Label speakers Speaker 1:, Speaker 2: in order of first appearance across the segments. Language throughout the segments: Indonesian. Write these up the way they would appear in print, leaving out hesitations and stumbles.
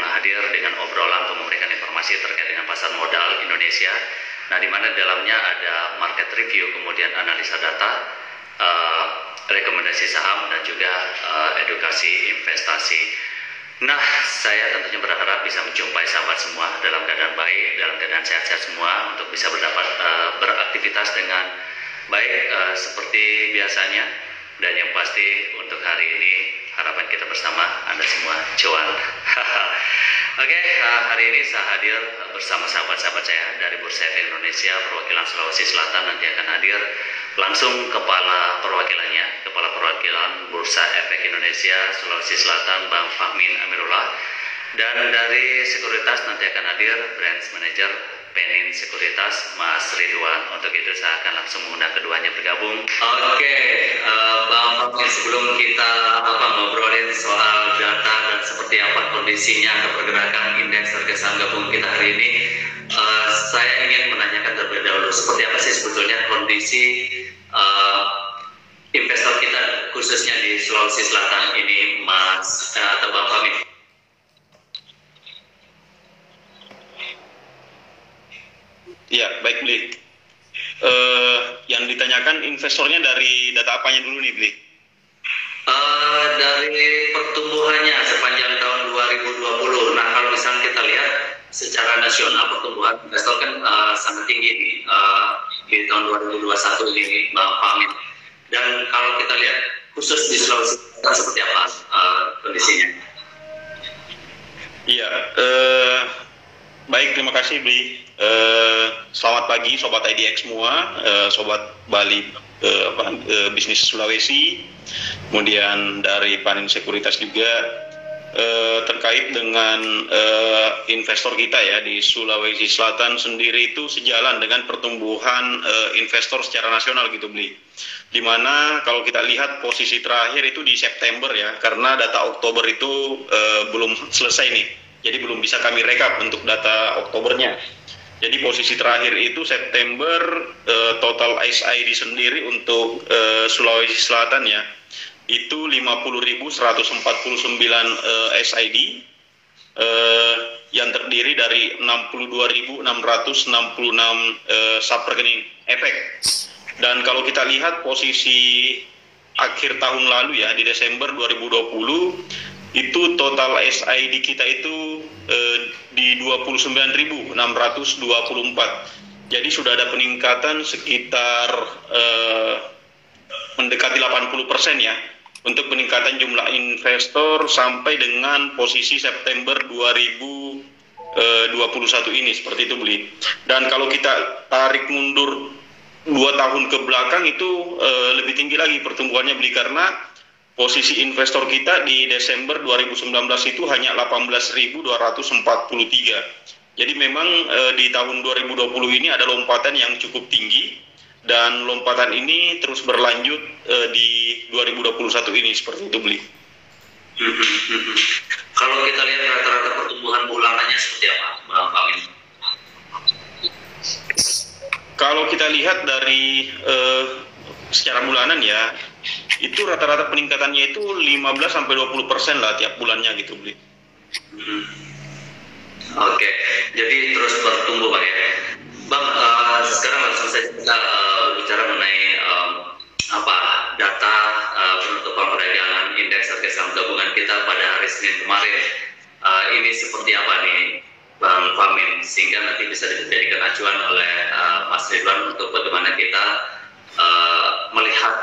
Speaker 1: hadir dengan obrolan untuk memberikan informasi terkait dengan pasar modal Indonesia. Nah, di mana dalamnya ada market review, kemudian analisa data, rekomendasi saham, dan juga edukasi investasi. Nah, saya tentunya berharap bisa menjumpai sahabat semua dalam keadaan baik, dalam keadaan sehat-sehat semua, untuk bisa beraktivitas dengan baik seperti biasanya. Dan yang pasti untuk hari ini harapan kita bersama Anda semua cuan. Oke, hari ini saya hadir bersama sahabat-sahabat saya dari Bursa Efek Indonesia perwakilan Sulawesi Selatan. Nanti akan hadir langsung kepala perwakilan Bursa Efek Indonesia Sulawesi Selatan, Bang Fahmin Amirullah. Dan dari sekuritas nanti akan hadir Branch Manager Penin Sekuritas, Mas Ridwan. Untuk itu saya akan langsung mengundang keduanya bergabung. Oke, Bang Fahmin, sebelum kita ngobrolin soal data dan seperti apa kondisinya atau pergerakan indeks harga saham gabungan kita hari ini, saya ingin menanyakan terlebih dahulu seperti apa sih sebetulnya kondisi investor kita khususnya di Sulawesi Selatan ini, Mas atau Bang Fahmin.
Speaker 2: Ya, baik Bli. Yang ditanyakan investornya dari data apanya dulu nih, Bli?
Speaker 1: Dari pertumbuhannya sepanjang tahun 2020. Nah, kalau misalnya kita lihat secara nasional pertumbuhan investor kan sangat tinggi nih di tahun 2021 ini, Bang Fahmin. Dan kalau kita lihat khusus di Sulawesi Selatan seperti apa kondisinya?
Speaker 2: Iya, baik, terima kasih Bli. Selamat pagi Sobat IDX semua, Sobat Bali Bisnis Sulawesi, kemudian dari Penin Sekuritas juga, terkait dengan investor kita ya di Sulawesi Selatan sendiri itu sejalan dengan pertumbuhan investor secara nasional gitu Bli. Dimana kalau kita lihat posisi terakhir itu di September ya, karena data Oktober itu belum selesai nih, jadi belum bisa kami rekap untuk data Oktobernya. Jadi posisi terakhir itu September, total SID sendiri untuk Sulawesi Selatan ya, itu 50.149 SID, yang terdiri dari 62.666 subrekening efek. Dan kalau kita lihat posisi akhir tahun lalu ya, di Desember 2020, itu total SID kita itu di 29.624. Jadi sudah ada peningkatan sekitar mendekati 80% ya untuk peningkatan jumlah investor sampai dengan posisi September 2021 ini, seperti itu Bli. Dan kalau kita tarik mundur 2 tahun ke belakang itu lebih tinggi lagi pertumbuhannya Bli, karena posisi investor kita di Desember 2019 itu hanya 18.243. Jadi memang di tahun 2020 ini ada lompatan yang cukup tinggi, dan lompatan ini terus berlanjut di 2021 ini, seperti itu Bli.
Speaker 1: Kalau kita lihat rata-rata pertumbuhan bulanannya seperti apa, Bang Fahmin?
Speaker 2: Kalau kita lihat dari secara bulanan ya, itu rata-rata peningkatannya itu 15-20% lah tiap bulannya gitu Bli.
Speaker 1: Oke, jadi terus bertumbuh Bang ya. Bang, sekarang langsung saja kita bicara mengenai data penutupan perdagangan indeks harga saham gabungan kita pada hari Senin kemarin. Ini seperti apa nih Bang Fahmin, sehingga nanti bisa dijadikan acuan oleh Mas Ridwan untuk bagaimana kita melihat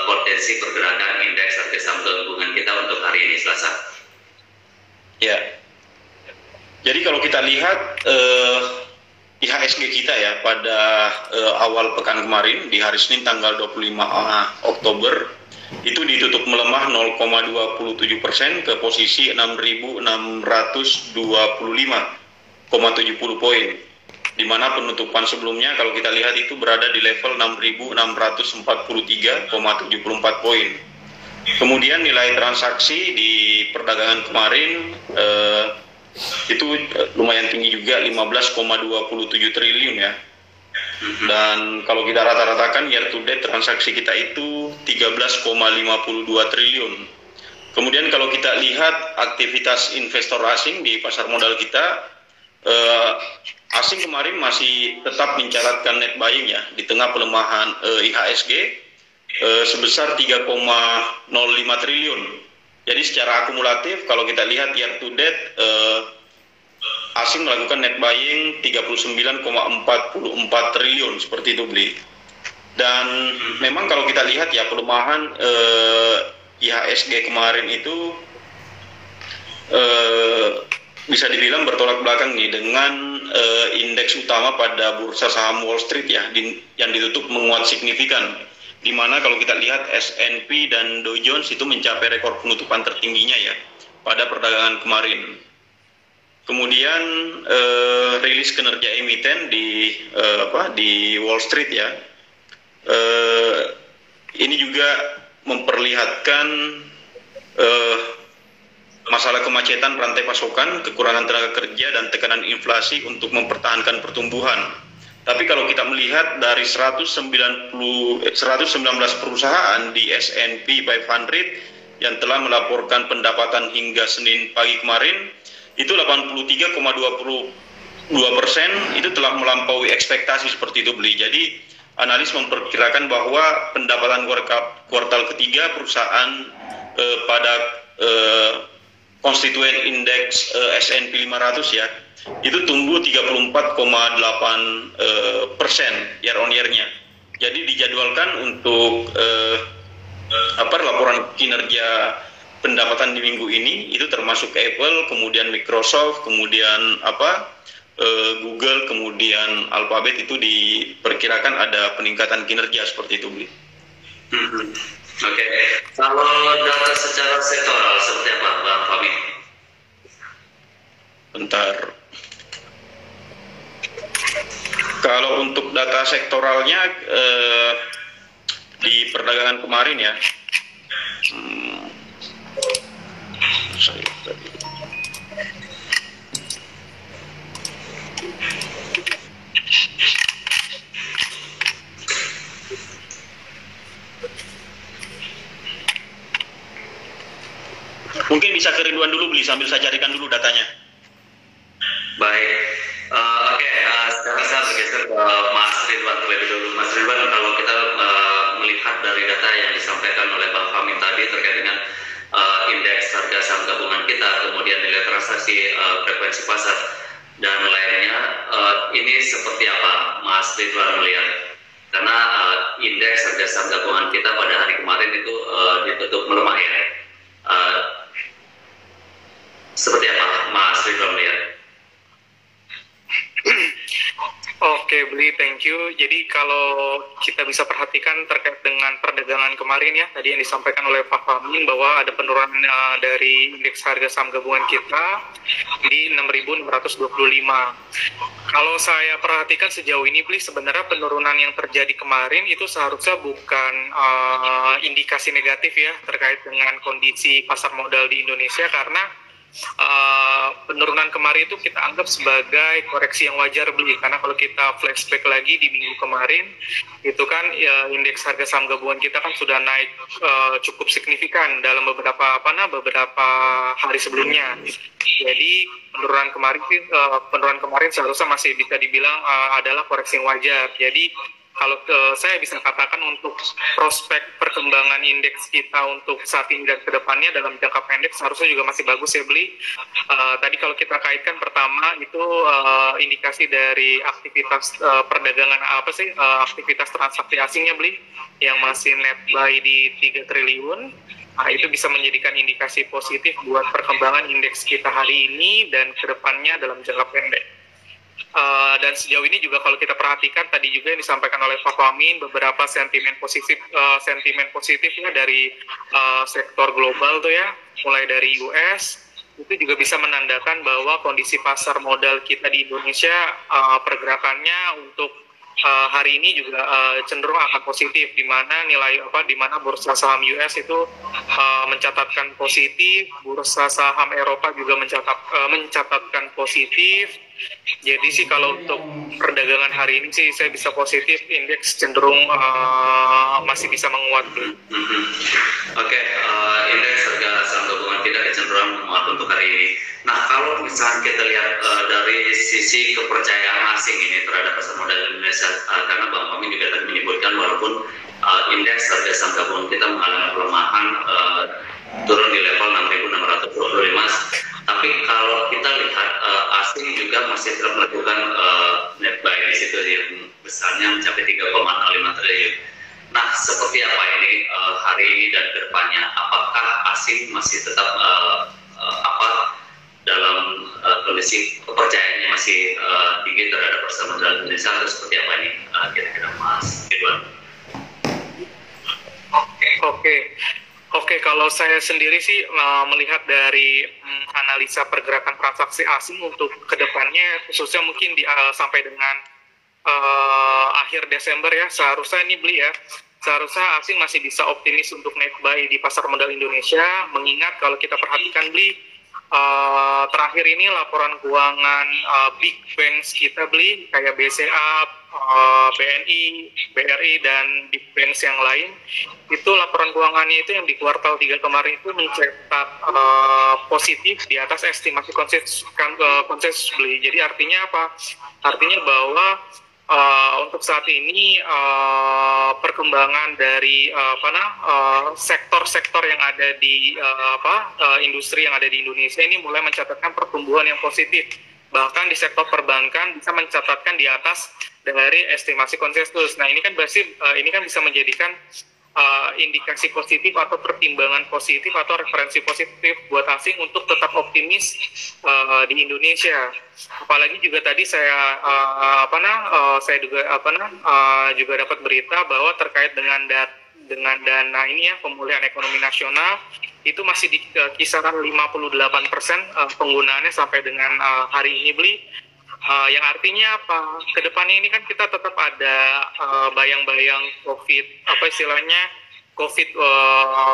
Speaker 1: potensi pergerakan indeks harga saham gabungan kita untuk hari ini Selasa.
Speaker 2: Ya. Jadi kalau kita lihat IHSG kita ya pada awal pekan kemarin di hari Senin tanggal 25 Oktober itu ditutup melemah 0,27% ke posisi 6.625,70 poin. Di mana penutupan sebelumnya kalau kita lihat itu berada di level 6.643,74 poin. Kemudian nilai transaksi di perdagangan kemarin itu lumayan tinggi juga, 15,27 triliun ya. Dan kalau kita rata-ratakan year to date transaksi kita itu 13,52 triliun. Kemudian kalau kita lihat aktivitas investor asing di pasar modal kita, asing kemarin masih tetap mencatatkan net buying ya di tengah pelemahan IHSG sebesar 3,05 triliun. Jadi secara akumulatif kalau kita lihat year to date, asing melakukan net buying 39,44 triliun seperti itu beli. Dan memang kalau kita lihat ya pelemahan IHSG kemarin itu bisa dibilang bertolak belakang nih dengan indeks utama pada bursa saham Wall Street ya yang ditutup menguat signifikan, di mana kalau kita lihat S&P dan Dow Jones itu mencapai rekor penutupan tertingginya ya pada perdagangan kemarin. Kemudian rilis kinerja emiten di Wall Street ya, ini juga memperlihatkan masalah kemacetan rantai pasokan, kekurangan tenaga kerja, dan tekanan inflasi untuk mempertahankan pertumbuhan. Tapi kalau kita melihat dari 119 perusahaan di S&P 500 yang telah melaporkan pendapatan hingga Senin pagi kemarin, itu 83,22% itu telah melampaui ekspektasi seperti itu beli. Jadi analis memperkirakan bahwa pendapatan kuartal ketiga perusahaan pada konstituen indeks S&P 500 ya, itu tumbuh 34,8% year on year-nya. Jadi dijadwalkan untuk laporan kinerja pendapatan di minggu ini itu termasuk Apple, kemudian Microsoft, kemudian Google, kemudian Alphabet, itu diperkirakan ada peningkatan kinerja seperti itu beli.
Speaker 1: Oke. Kalau data secara sektoral seperti apa, Bang Fahmi?
Speaker 2: Bentar. Kalau untuk data sektoralnya di perdagangan kemarin ya, mungkin bisa ke Ridwan dulu beli sambil saya carikan dulu datanya.
Speaker 1: Baik, sekarang saya bergeser ke Mas Ridwan terlebih dulu. Mas Ridwan, kalau kita melihat dari data yang disampaikan oleh Bang Fahmi tadi terkait dengan indeks harga saham gabungan kita, kemudian nilai transaksi, frekuensi pasar, dan lainnya, ini seperti apa Mas Ridwan melihat? Karena indeks harga saham gabungan kita pada hari kemarin itu ditutup melemah ya. Seperti apa Mas Ridwan melihat?
Speaker 3: Oke, Bli, thank you. Jadi kalau kita bisa perhatikan terkait dengan perdagangan kemarin ya, tadi yang disampaikan oleh Pak Fahmi bahwa ada penurunan dari indeks harga saham gabungan kita di 6.625. Kalau saya perhatikan sejauh ini, Bli, sebenarnya penurunan yang terjadi kemarin itu seharusnya bukan indikasi negatif ya terkait dengan kondisi pasar modal di Indonesia, karena penurunan kemarin itu kita anggap sebagai koreksi yang wajar beli, karena kalau kita flashback lagi di minggu kemarin itu kan ya, indeks harga saham gabungan kita kan sudah naik cukup signifikan dalam beberapa hari sebelumnya. Jadi penurunan kemarin seharusnya masih bisa dibilang adalah koreksi yang wajar. Jadi kalau saya bisa katakan untuk prospek perkembangan indeks kita untuk saat ini dan kedepannya dalam jangka pendek seharusnya juga masih bagus ya beli. Tadi kalau kita kaitkan pertama itu indikasi dari aktivitas perdagangan aktivitas transaksi asingnya beli yang masih net buy di 3 triliun. Itu bisa menjadikan indikasi positif buat perkembangan indeks kita hari ini dan kedepannya dalam jangka pendek. Dan sejauh ini juga kalau kita perhatikan tadi juga yang disampaikan oleh Pak Fahmi, beberapa sentimen positifnya dari sektor global tuh ya, mulai dari US itu juga bisa menandakan bahwa kondisi pasar modal kita di Indonesia pergerakannya untuk hari ini juga cenderung akan positif, di mana bursa saham US itu mencatatkan positif, bursa saham Eropa juga mencatatkan positif. Jadi sih kalau untuk perdagangan hari ini sih saya bisa positif, indeks cenderung masih bisa menguat.
Speaker 1: Oke, indeks harga saham obrolan menguat untuk hari ini. Nah, kalau misalnya kita lihat dari sisi kepercayaan asing ini terhadap pasar modal Indonesia, karena Bang Pamin juga tadi menyebutkan walaupun indeks harga saham gabungan kita mengalami pelemahan turun di level 6.625, tapi kalau kita lihat asing juga masih tetap melakukan net buy di situ yang besarnya mencapai 3,05 triliun. Nah, seperti apa ini hari ini dan kedepannya? Apakah asing masih tetap dalam kondisi kepercayaannya masih tinggi terhadap pasar modal Indonesia atau seperti apa ini kira-kira Mas Ridwan?
Speaker 3: Oke, kalau saya sendiri sih melihat dari analisa pergerakan transaksi asing untuk kedepannya, khususnya mungkin sampai dengan akhir Desember ya, seharusnya ini beli ya. Seharusnya asing masih bisa optimis untuk net buy di pasar modal Indonesia, mengingat kalau kita perhatikan beli terakhir ini laporan keuangan big banks kita beli kayak BCA, BNI, BRI dan big banks yang lain, itu laporan keuangannya itu yang di kuartal 3 kemarin itu mencetak positif di atas estimasi konsensus beli. Jadi artinya apa? Artinya bahwa untuk saat ini perkembangan dari sektor-sektor yang ada di industri yang ada di Indonesia ini mulai mencatatkan pertumbuhan yang positif. Bahkan di sektor perbankan bisa mencatatkan di atas dari estimasi konsensus. Nah, ini kan bisa menjadikan indikasi positif atau pertimbangan positif atau referensi positif buat asing untuk tetap optimis di Indonesia. Apalagi juga tadi saya juga dapat berita bahwa terkait dengan dana ini ya, pemulihan ekonomi nasional itu masih di kisaran 58% penggunaannya sampai dengan hari ini beli. Yang artinya apa? Kedepannya ini kan kita tetap ada bayang-bayang COVID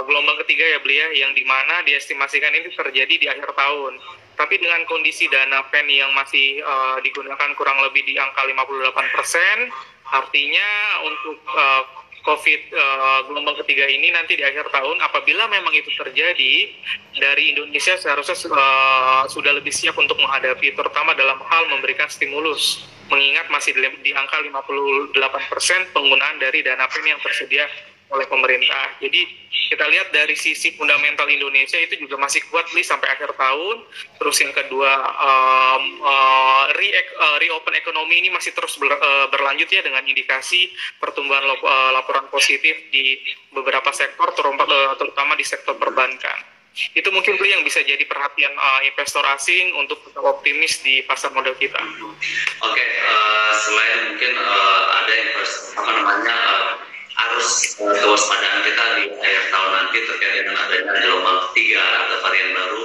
Speaker 3: gelombang ketiga ya beli ya, yang dimana diestimasikan ini terjadi di akhir tahun. Tapi dengan kondisi dana pen yang masih digunakan kurang lebih di angka 58%, artinya untuk COVID gelombang ketiga ini nanti di akhir tahun, apabila memang itu terjadi, dari Indonesia seharusnya sudah lebih siap untuk menghadapi, terutama dalam hal memberikan stimulus, mengingat masih di angka 58% penggunaan dari dana pen yang tersedia oleh pemerintah. Jadi kita lihat dari sisi fundamental Indonesia itu juga masih kuat beli sampai akhir tahun. Terus yang kedua, reopen ekonomi ini masih terus berlanjut ya, dengan indikasi pertumbuhan laporan positif di beberapa sektor, terutama di sektor perbankan. Itu mungkin beli yang bisa jadi perhatian investor asing untuk tetap optimis di pasar modal kita.
Speaker 1: Oke, selain mungkin ada arus kewaspadaan kita di akhir tahun nanti terkait dengan adanya gelombang ketiga atau varian baru.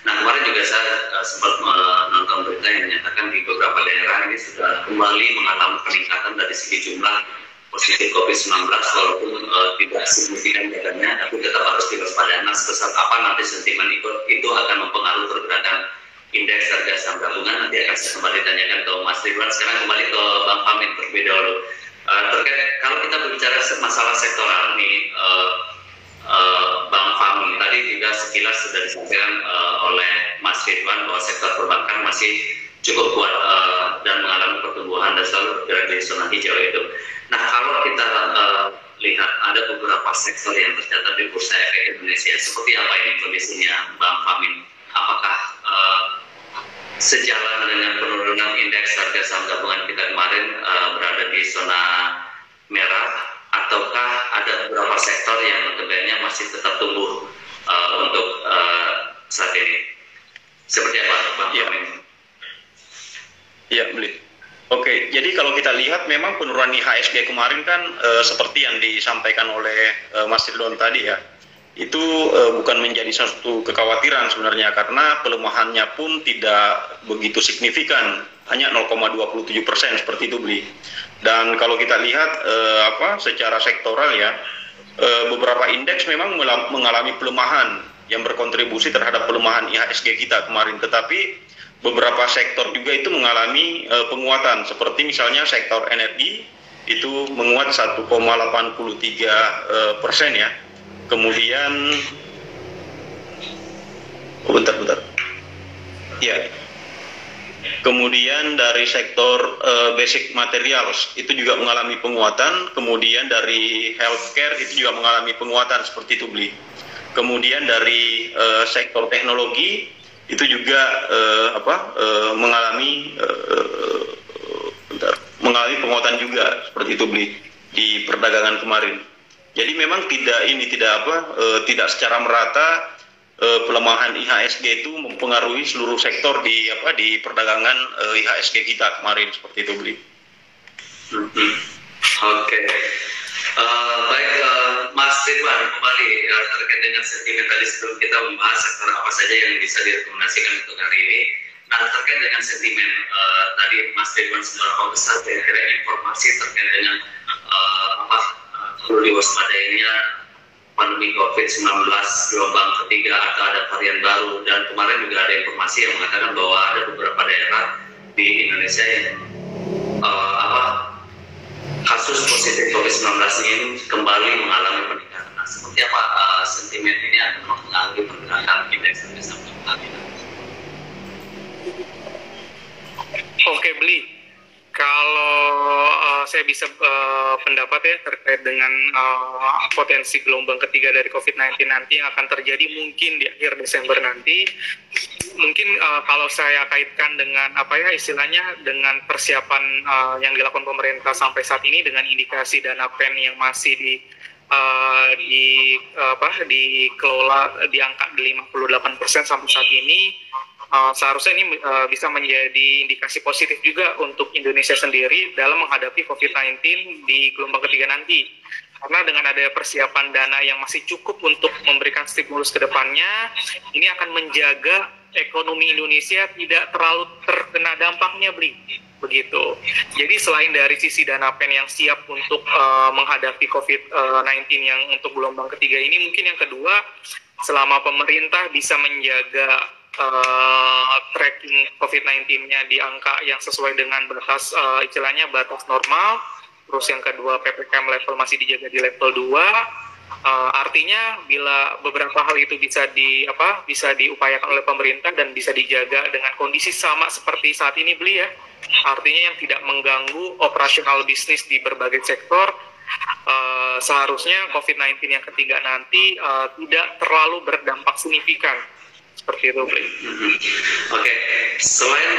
Speaker 1: Nah, kemarin juga saya sempat menonton berita yang menyatakan di beberapa daerah ini sudah kembali mengalami peningkatan dari segi jumlah positif COVID-19, walaupun tidak signifikan bedanya, tapi tetap harus diwaspadai. Nah, sebesar apa nanti sentimen itu akan mempengaruhi pergerakan indeks harga saham gabungan, nanti akan saya kembali tanyakan ke Mas Ridwan. Sekarang kembali ke Bang Pamin terlebih dahulu. Terkait kalau kita berbicara masalah sektoral nih, Bang Fahmi tadi juga sekilas sudah disampaikan oleh Mas Ridwan bahwa sektor perbankan masih cukup kuat dan mengalami pertumbuhan dan selalu bergerak di zona hijau itu. Nah, kalau kita lihat ada beberapa sektor yang tercatat di Bursa Efek Indonesia, seperti apa ini kondisinya, Bang Fahmi? Apakah sejalan dengan penurunan indeks harga saham gabungan kita kemarin berada di zona merah, ataukah ada beberapa sektor yang notabene masih tetap tumbuh untuk saat ini? Seperti apa, Bang?
Speaker 2: Iya, beli. Oke, jadi kalau kita lihat memang penurunan IHSG kemarin kan seperti yang disampaikan oleh Mas Ridwan tadi ya, itu bukan menjadi suatu kekhawatiran sebenarnya, karena pelemahannya pun tidak begitu signifikan, hanya 0,27% seperti itu beli. Dan kalau kita lihat secara sektoral ya, beberapa indeks memang mengalami pelemahan yang berkontribusi terhadap pelemahan IHSG kita kemarin, tetapi beberapa sektor juga itu mengalami penguatan, seperti misalnya sektor energi itu menguat 1,83% ya. Kemudian Oh, bentar. Ya. Kemudian dari sektor basic materials itu juga mengalami penguatan. Kemudian dari healthcare itu juga mengalami penguatan seperti itu beli. Kemudian dari sektor teknologi itu juga mengalami penguatan juga seperti itu beli di perdagangan kemarin. Jadi memang tidak secara merata pelemahan IHSG itu mempengaruhi seluruh sektor di perdagangan IHSG kita kemarin seperti itu beli.
Speaker 1: Oke. Baik, Mas Ridwan, kembali terkait dengan sentimen tadi sebelum kita membahas sektor apa saja yang bisa direkomendasikan untuk hari ini. Nah, terkait dengan sentimen tadi Mas Ridwan seberapa besar kira-kira informasi terkait dengan perlu diwaspadainya pandemi COVID-19 gelombang ketiga atau ada varian baru, dan kemarin juga ada informasi yang mengatakan bahwa ada beberapa daerah di Indonesia yang kasus positif COVID-19 ini kembali mengalami peningkatan. Nah, seperti apa sentimen ini akan mempengaruhi pergerakan indeks harga saham hari ini?
Speaker 3: Oke, Beli. Kalau saya bisa pendapat ya terkait dengan potensi gelombang ketiga dari COVID-19 nanti yang akan terjadi mungkin di akhir Desember nanti, mungkin kalau saya kaitkan dengan istilahnya dengan persiapan yang dilakukan pemerintah sampai saat ini dengan indikasi dana pen yang masih dikelola di angka 58% sampai saat ini. Seharusnya ini bisa menjadi indikasi positif juga untuk Indonesia sendiri dalam menghadapi COVID-19 di gelombang ketiga nanti. Karena dengan ada persiapan dana yang masih cukup untuk memberikan stimulus ke depannya, ini akan menjaga ekonomi Indonesia tidak terlalu terkena dampaknya, begitu. Jadi selain dari sisi dana pen yang siap untuk menghadapi COVID-19 yang untuk gelombang ketiga ini, mungkin yang kedua, selama pemerintah bisa menjaga tracking COVID-19-nya di angka yang sesuai dengan batas istilahnya batas normal. Terus yang kedua, PPKM level masih dijaga di level 2. Artinya bila beberapa hal itu bisa diupayakan oleh pemerintah dan bisa dijaga dengan kondisi sama seperti saat ini ya. Artinya yang tidak mengganggu operasional bisnis di berbagai sektor, seharusnya COVID-19 yang ketiga nanti tidak terlalu berdampak signifikan. Seperti itu,
Speaker 1: Oke. Selain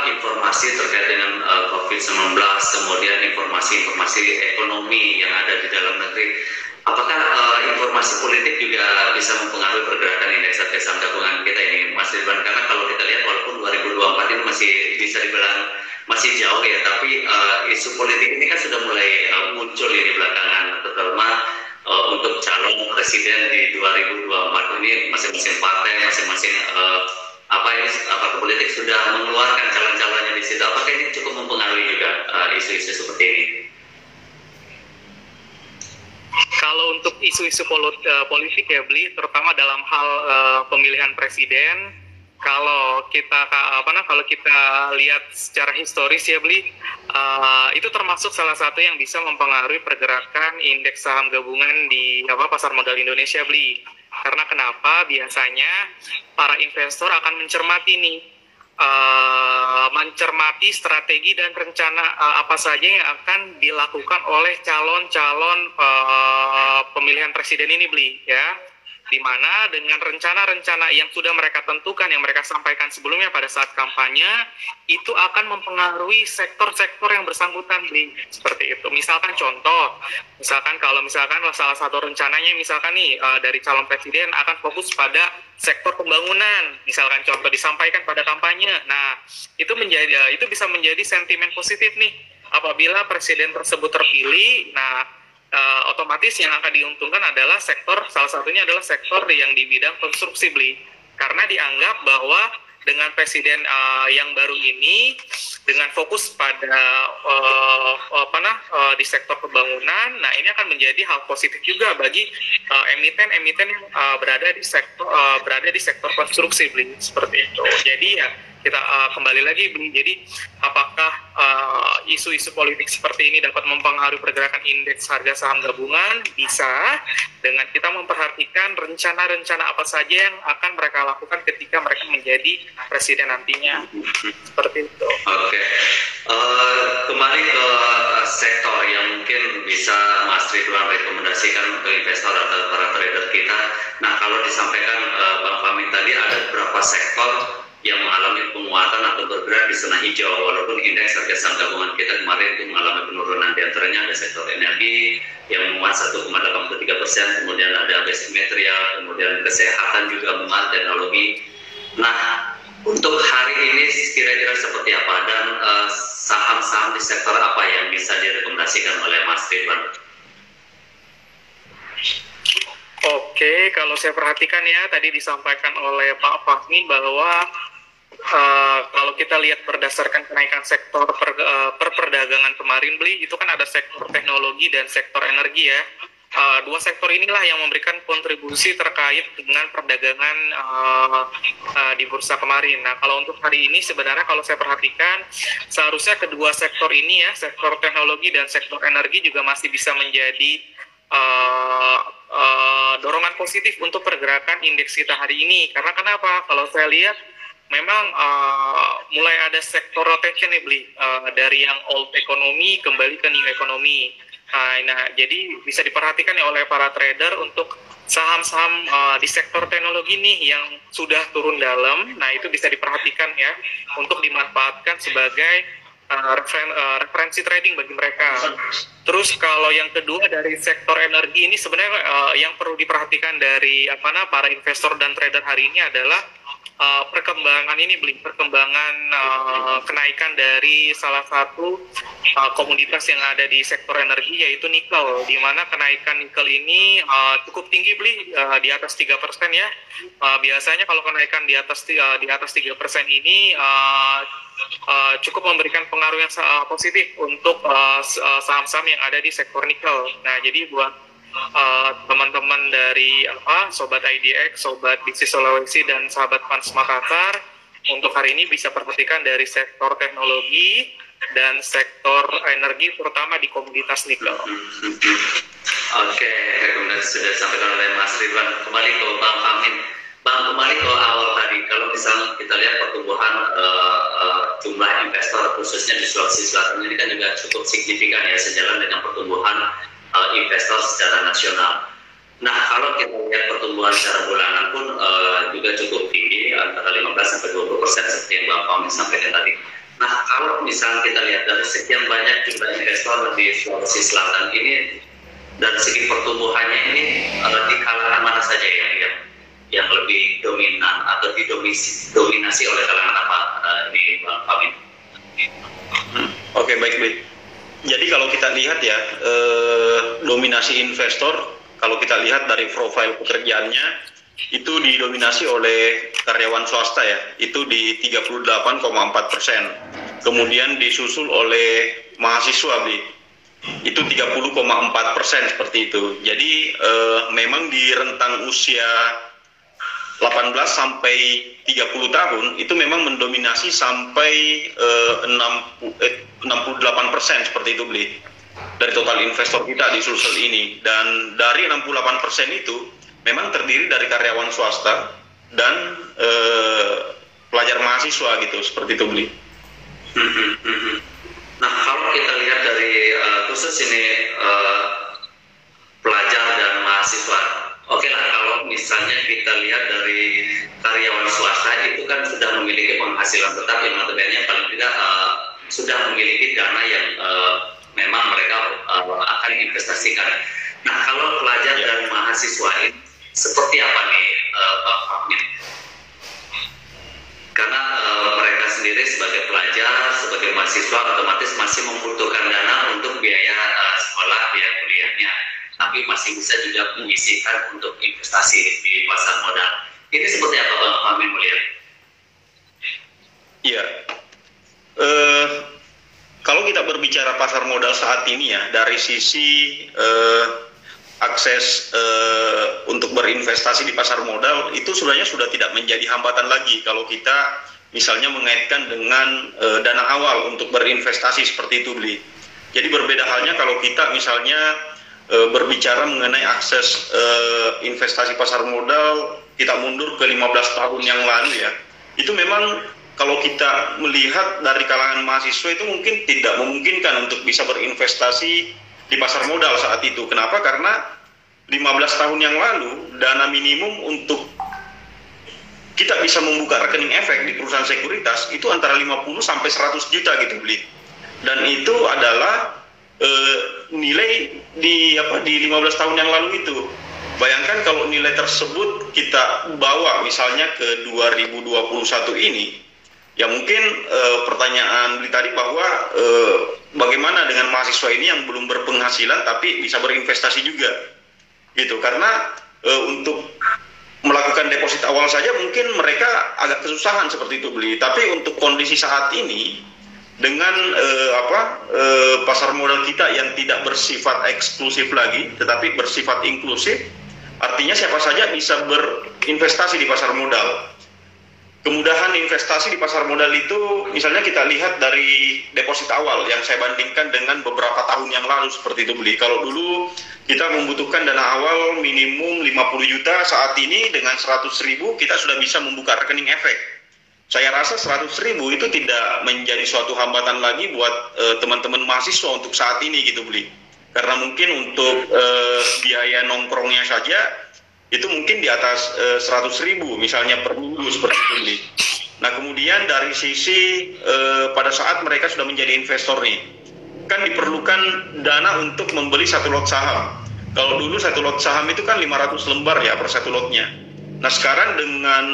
Speaker 1: informasi terkait dengan COVID-19, kemudian informasi ekonomi yang ada di dalam negeri, apakah informasi politik juga bisa mempengaruhi pergerakan indeks harga saham gabungan kita ini, Mas Ridwan? Karena kalau kita lihat walaupun 2024 ini masih bisa dibilang masih jauh ya, tapi isu politik ini kan sudah mulai muncul ini belakangan, terutama untuk calon presiden di 2024 ini masing-masing partai, masing-masing partai politik sudah mengeluarkan calon-calonnya di situ. Apakah ini cukup mempengaruhi juga isu-isu seperti ini?
Speaker 3: Kalau untuk isu-isu politik ya, terutama dalam hal pemilihan presiden, kalau kita lihat secara historis ya, itu termasuk salah satu yang bisa mempengaruhi pergerakan indeks saham gabungan di pasar modal Indonesia, Karena kenapa? Biasanya para investor akan mencermati strategi dan rencana apa saja yang akan dilakukan oleh calon-calon pemilihan presiden ini, ya. Di mana dengan rencana-rencana yang sudah mereka tentukan, yang mereka sampaikan sebelumnya pada saat kampanye, itu akan mempengaruhi sektor-sektor yang bersangkutan, seperti itu. Misalkan kalau salah satu rencananya dari calon presiden akan fokus pada sektor pembangunan, misalkan contoh disampaikan pada kampanye. Nah, itu bisa menjadi sentimen positif nih apabila presiden tersebut terpilih. Nah, otomatis yang akan diuntungkan adalah salah satunya adalah sektor yang di bidang konstruksi, karena dianggap bahwa dengan presiden yang baru ini dengan fokus pada di sektor pembangunan, nah ini akan menjadi hal positif juga bagi emiten-emiten yang berada di sektor konstruksi, seperti itu. Jadi ya kita kembali lagi Bli. Jadi apakah isu-isu politik seperti ini dapat mempengaruhi pergerakan indeks harga saham gabungan? Bisa, dengan kita memperhatikan rencana-rencana apa saja yang akan mereka lakukan ketika mereka menjadi presiden nantinya. Seperti itu.
Speaker 1: Oke. Kembali ke sektor yang mungkin bisa Mas Ridwan rekomendasikan untuk investor atau para trader kita. Nah, kalau disampaikan Bang Fahmi tadi, ada beberapa sektor yang mengalami penguatan atau bergerak di zona hijau, walaupun indeks harga saham gabungan kita kemarin itu mengalami penurunan. Di antaranya ada sektor energi yang menguat 1,83%, kemudian ada basic material, kemudian kesehatan juga menguat, teknologi. Nah, untuk hari ini kira-kira seperti apa, dan saham-saham di sektor apa yang bisa direkomendasikan oleh Mas Ridwan?
Speaker 3: Oke, kalau saya perhatikan ya, tadi disampaikan oleh Pak Fahmi bahwa kalau kita lihat berdasarkan kenaikan sektor perdagangan kemarin, Bli, itu kan ada sektor teknologi dan sektor energi ya. Dua sektor inilah yang memberikan kontribusi terkait dengan perdagangan di bursa kemarin. Nah, kalau untuk hari ini sebenarnya kalau saya perhatikan, seharusnya kedua sektor ini ya, sektor teknologi dan sektor energi juga masih bisa menjadi dorongan positif untuk pergerakan indeks kita hari ini. Karena kenapa? Kalau saya lihat memang mulai ada sektor rotation nih, Bli, dari yang old economy kembali ke new economy. Nah, jadi bisa diperhatikan ya oleh para trader untuk saham-saham di sektor teknologi nih yang sudah turun dalam. Nah, itu bisa diperhatikan ya untuk dimanfaatkan sebagai referensi trading bagi mereka. Terus kalau yang kedua dari sektor energi ini sebenarnya yang perlu diperhatikan dari para investor dan trader hari ini adalah perkembangan ini, Bli, perkembangan kenaikan dari salah satu komoditas yang ada di sektor energi yaitu nikel, di mana kenaikan nikel ini cukup tinggi, Bli, di atas 3% ya. Biasanya kalau kenaikan di atas 3% ini cukup memberikan pengaruh yang positif untuk saham-saham yang ada di sektor nikel. Nah, jadi buat teman-teman dari Sobat IDX, Sobat Bisnis Sulawesi, dan sahabat Fans Makassar, untuk hari ini bisa perhatikan dari sektor teknologi dan sektor energi, terutama di komoditas nikel.
Speaker 1: Oke, rekomendasi sudah disampaikan oleh Mas Ridwan. Kembali ke Bang Fahmi. Bang, kembali ke awal tadi, kalau misalnya kita lihat pertumbuhan jumlah investor khususnya di Sulawesi Selatan ini kan juga cukup signifikan ya, sejalan dengan pertumbuhan investor secara nasional. Nah, kalau kita lihat pertumbuhan secara bulanan pun juga cukup tinggi, antara 15-20% seperti yang Bang Fahmi sampaikan tadi. Nah, kalau misalnya kita lihat dari sekian banyak jumlah investor di Sulawesi Selatan ini, dari segi pertumbuhannya ini di kalangan mana saja yang lebih dominan atau didominasi oleh kalangan apa ini, Bang Fahmi?
Speaker 2: Oke, baik, baik. Jadi kalau kita lihat ya, dominasi investor, kalau kita lihat dari profil pekerjaannya, itu didominasi oleh karyawan swasta ya, itu di 38,4%. Kemudian disusul oleh mahasiswa, Bli, itu 30,4% seperti itu. Jadi memang di rentang usia 18 sampai 30 tahun itu memang mendominasi sampai 68% seperti itu, Bli, dari total investor kita di Sulsel ini. Dan dari 68% itu memang terdiri dari karyawan swasta dan pelajar mahasiswa gitu, seperti itu, Bli.
Speaker 1: Nah, kalau kita lihat dari khusus ini pelajar dan mahasiswa, oke lah, kalau misalnya kita lihat dari karyawan swasta itu kan sudah memiliki penghasilan tetap yang notabene paling tidak sudah memiliki dana yang memang mereka akan investasikan. Nah, kalau pelajar dan mahasiswa ini seperti apa nih, Pak Fahmi? Karena mereka sendiri sebagai pelajar, sebagai mahasiswa otomatis masih membutuhkan dana untuk biaya sekolah, biaya kuliahnya, tapi masih bisa juga menyisihkan untuk investasi di pasar modal. Ini seperti apa, Bang Fahmi melihat?
Speaker 2: Iya. Kalau kita berbicara pasar modal saat ini ya, dari sisi akses untuk berinvestasi di pasar modal itu sebenarnya sudah tidak menjadi hambatan lagi kalau kita misalnya mengaitkan dengan dana awal untuk berinvestasi seperti itu, Bli. Jadi berbeda halnya kalau kita misalnya berbicara mengenai akses investasi pasar modal, kita mundur ke 15 tahun yang lalu ya. Itu memang kalau kita melihat dari kalangan mahasiswa itu mungkin tidak memungkinkan untuk bisa berinvestasi di pasar modal saat itu. Kenapa? Karena 15 tahun yang lalu dana minimum untuk kita bisa membuka rekening efek di perusahaan sekuritas itu antara 50 sampai 100 juta gitu, Bli. Dan itu adalah nilai di 15 tahun yang lalu itu. Bayangkan kalau nilai tersebut kita bawa misalnya ke 2021 ini, ya mungkin pertanyaan Bli tadi bahwa bagaimana dengan mahasiswa ini yang belum berpenghasilan tapi bisa berinvestasi juga, gitu. Karena untuk melakukan deposit awal saja mungkin mereka agak kesusahan seperti itu, Bli. Tapi untuk kondisi saat ini dengan pasar modal kita yang tidak bersifat eksklusif lagi tetapi bersifat inklusif, artinya siapa saja bisa berinvestasi di pasar modal. Kemudahan investasi di pasar modal itu misalnya kita lihat dari deposit awal yang saya bandingkan dengan beberapa tahun yang lalu seperti itu, Bli. Kalau dulu kita membutuhkan dana awal minimum 50 juta, saat ini dengan 100.000 kita sudah bisa membuka rekening efek. Saya rasa 100.000 itu tidak menjadi suatu hambatan lagi buat teman-teman mahasiswa untuk saat ini gitu, Bli. Karena mungkin untuk biaya nongkrongnya saja itu mungkin di atas 100.000 misalnya per minggu seperti itu, Bli. Nah kemudian dari sisi pada saat mereka sudah menjadi investor nih, kan diperlukan dana untuk membeli satu lot saham. Kalau dulu satu lot saham itu kan 500 lembar ya per satu lotnya. Nah sekarang dengan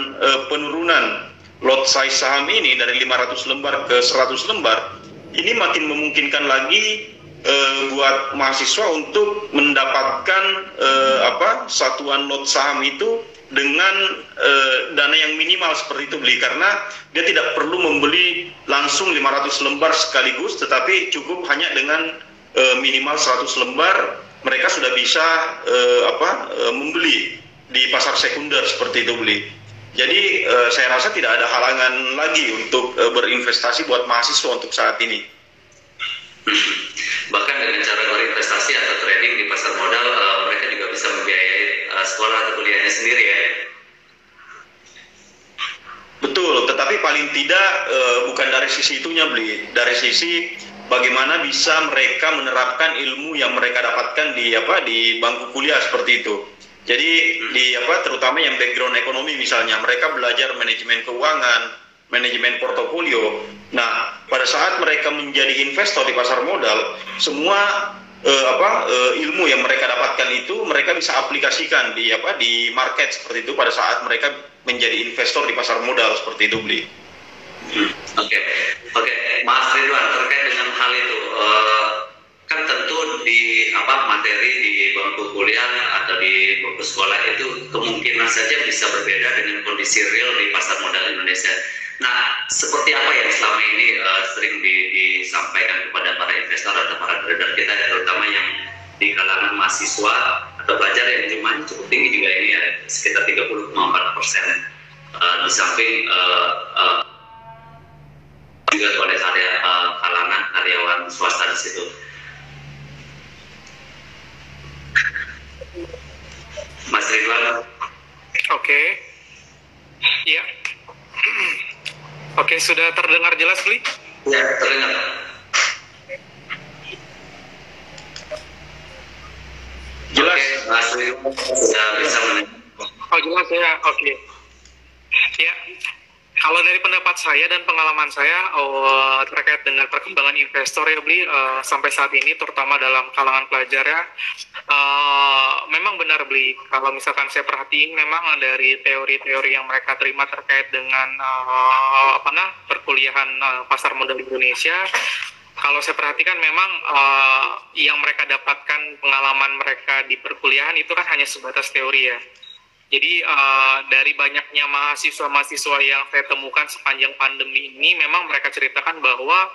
Speaker 2: penurunan lot size saham ini dari 500 lembar ke 100 lembar, ini makin memungkinkan lagi buat mahasiswa untuk mendapatkan satuan lot saham itu dengan dana yang minimal seperti itu, Bli. Karena dia tidak perlu membeli langsung 500 lembar sekaligus, tetapi cukup hanya dengan minimal 100 lembar mereka sudah bisa membeli di pasar sekunder seperti itu, Bli. Jadi saya rasa tidak ada halangan lagi untuk berinvestasi buat mahasiswa untuk saat ini.
Speaker 1: Bahkan dengan cara berinvestasi atau trading di pasar modal, mereka juga bisa membiayai sekolah atau kuliahnya sendiri ya.
Speaker 2: Betul, tetapi paling tidak bukan dari sisi itunya, Bli. Dari sisi bagaimana bisa mereka menerapkan ilmu yang mereka dapatkan di bangku kuliah seperti itu. Jadi terutama yang background ekonomi misalnya, mereka belajar manajemen keuangan, manajemen portofolio. Nah, pada saat mereka menjadi investor di pasar modal, semua ilmu yang mereka dapatkan itu mereka bisa aplikasikan di market seperti itu pada saat mereka menjadi investor di pasar modal seperti itu, Bli.
Speaker 1: Oke, Mas Ridwan, terkait dengan hal itu, kan tentu di materi di bangku kuliah atau di bangku sekolah itu kemungkinan saja bisa berbeda dengan kondisi real di pasar modal Indonesia. Nah, seperti apa yang selama ini sering disampaikan kepada para investor atau para trader kita, terutama yang di kalangan mahasiswa atau pelajar yang jumlahnya cukup tinggi juga ini ya, sekitar 30,4%. Di samping juga oleh kalangan karyawan swasta di situ. Mas Ridwan.
Speaker 3: Oke. Ya. Oke, sudah terdengar jelas, Bli?
Speaker 1: Ya, terdengar.
Speaker 2: Jelas.
Speaker 1: Oke, Mas Ridwan sudah bisa mendengar.
Speaker 3: Oh, jelas ya. Oke. Ya. Kalau dari pendapat saya dan pengalaman saya terkait dengan perkembangan investor ya, Bli, sampai saat ini terutama dalam kalangan pelajar ya, memang benar, Bli. Kalau misalkan saya perhatiin, memang dari teori-teori yang mereka terima terkait dengan perkuliahan pasar modal Indonesia, kalau saya perhatikan memang yang mereka dapatkan pengalaman mereka di perkuliahan itu kan hanya sebatas teori ya. Jadi dari banyaknya mahasiswa-mahasiswa yang saya temukan sepanjang pandemi ini, memang mereka ceritakan bahwa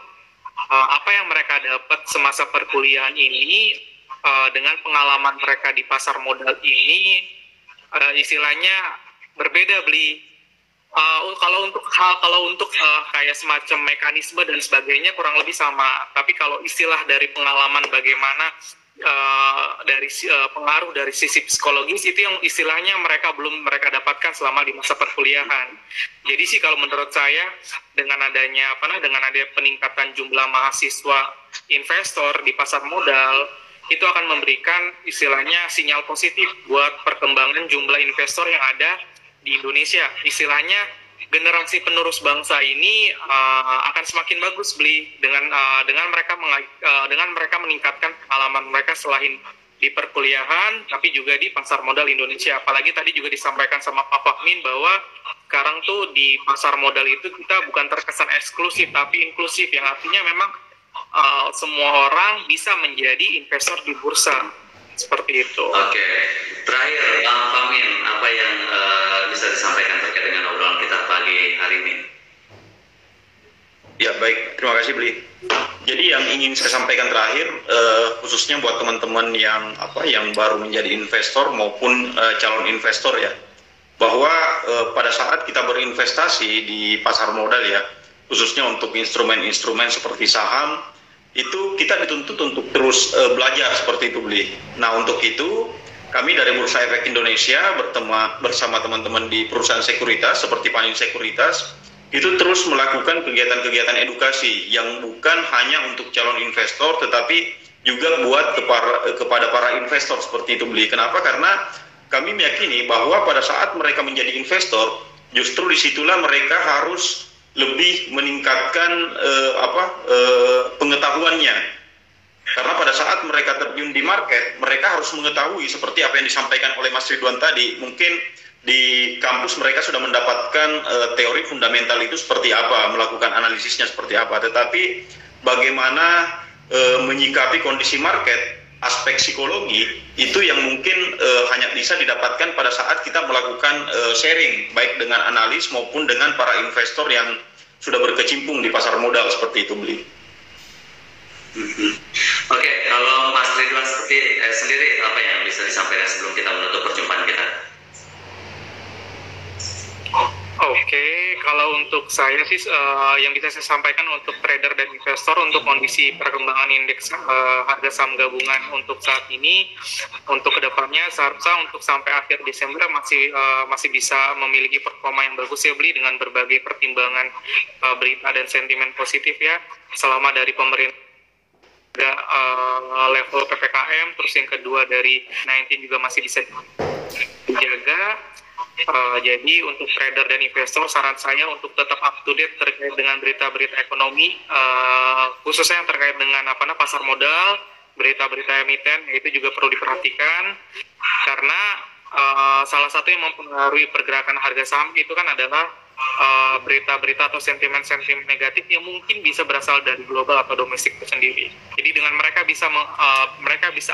Speaker 3: apa yang mereka dapat semasa perkuliahan ini dengan pengalaman mereka di pasar modal ini istilahnya berbeda, Bli. Kalau untuk kayak semacam mekanisme dan sebagainya kurang lebih sama. Tapi kalau istilah dari pengalaman bagaimana pengaruh dari sisi psikologis itu yang istilahnya mereka dapatkan selama di masa perkuliahan. Jadi sih kalau menurut saya dengan adanya peningkatan jumlah mahasiswa investor di pasar modal itu akan memberikan istilahnya sinyal positif buat perkembangan jumlah investor yang ada di Indonesia. Istilahnya generasi penerus bangsa ini akan semakin bagus dengan mereka meningkatkan pengalaman mereka selain di perkuliahan tapi juga di pasar modal Indonesia. Apalagi tadi juga disampaikan sama Pak Fahmin bahwa sekarang tuh di pasar modal itu kita bukan terkesan eksklusif tapi inklusif, yang artinya memang semua orang bisa menjadi investor di bursa seperti itu.
Speaker 1: Oke, terakhir Bang Fahmin, apa yang bisa disampaikan terkait dengan obrolan kita pagi hari ini?
Speaker 2: Ya baik, terima kasih Bli. Jadi yang ingin saya sampaikan terakhir, khususnya buat teman-teman yang baru menjadi investor maupun calon investor ya, bahwa pada saat kita berinvestasi di pasar modal ya, khususnya untuk instrumen-instrumen seperti saham, itu kita dituntut untuk terus belajar seperti itu Bli. Nah untuk itu kami dari Bursa Efek Indonesia bersama teman-teman di perusahaan sekuritas seperti Panin Sekuritas itu terus melakukan kegiatan-kegiatan edukasi yang bukan hanya untuk calon investor tetapi juga buat kepada para investor seperti itu Bli. Kenapa? Karena kami meyakini bahwa pada saat mereka menjadi investor justru disitulah mereka harus lebih meningkatkan pengetahuannya, karena pada saat mereka terjun di market mereka harus mengetahui seperti apa yang disampaikan oleh Mas Ridwan tadi. Mungkin di kampus mereka sudah mendapatkan teori fundamental itu seperti apa, melakukan analisisnya seperti apa, tetapi bagaimana menyikapi kondisi market, aspek psikologi itu yang mungkin hanya bisa didapatkan pada saat kita melakukan sharing baik dengan analis maupun dengan para investor yang sudah berkecimpung di pasar modal seperti itu Bli.
Speaker 1: Oke, kalau Mas Ridwan sendiri apa yang bisa disampaikan sebelum kita menutup perjumpaan kita?
Speaker 3: Oke, kalau untuk saya sih yang bisa saya sampaikan untuk trader dan investor untuk kondisi perkembangan indeks harga saham gabungan untuk saat ini, untuk kedepannya seharusnya untuk sampai akhir Desember masih bisa memiliki performa yang bagus ya Beli, dengan berbagai pertimbangan berita dan sentimen positif ya, selama dari pemerintah level PPKM, terus yang kedua dari 19 juga masih bisa dijaga. Jadi untuk trader dan investor saran saya untuk tetap up to date terkait dengan berita-berita ekonomi, khususnya yang terkait dengan pasar modal, berita-berita emiten itu juga perlu diperhatikan, karena salah satu yang mempengaruhi pergerakan harga saham itu kan adalah berita-berita atau sentimen-sentimen negatif yang mungkin bisa berasal dari global atau domestik itu sendiri. Jadi dengan mereka bisa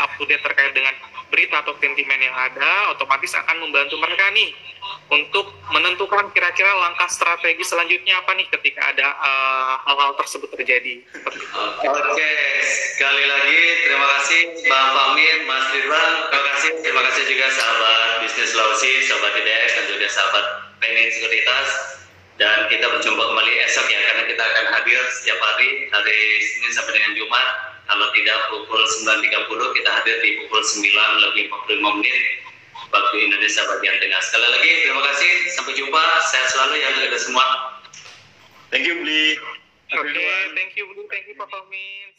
Speaker 3: up to date terkait dengan berita atau sentimen yang ada, otomatis akan membantu mereka nih untuk menentukan kira-kira langkah strategi selanjutnya apa nih ketika ada hal-hal tersebut terjadi.
Speaker 1: Oke, sekali lagi terima kasih Bang Fahmin, Mas Ridwan, terima kasih juga sahabat bisnis Sulawesi, sahabat IDX dan juga sahabat Panin Sekuritas. Dan kita berjumpa kembali esok ya, karena kita akan hadir setiap hari Senin sampai dengan Jumat. Kalau tidak pukul 9.30, kita hadir di pukul 9:45 waktu Indonesia bagian tengah. Sekali lagi terima kasih, sampai jumpa, sehat selalu ya kita semua.
Speaker 2: Thank you Bli.
Speaker 3: Oke, thank you Pak Fahmin.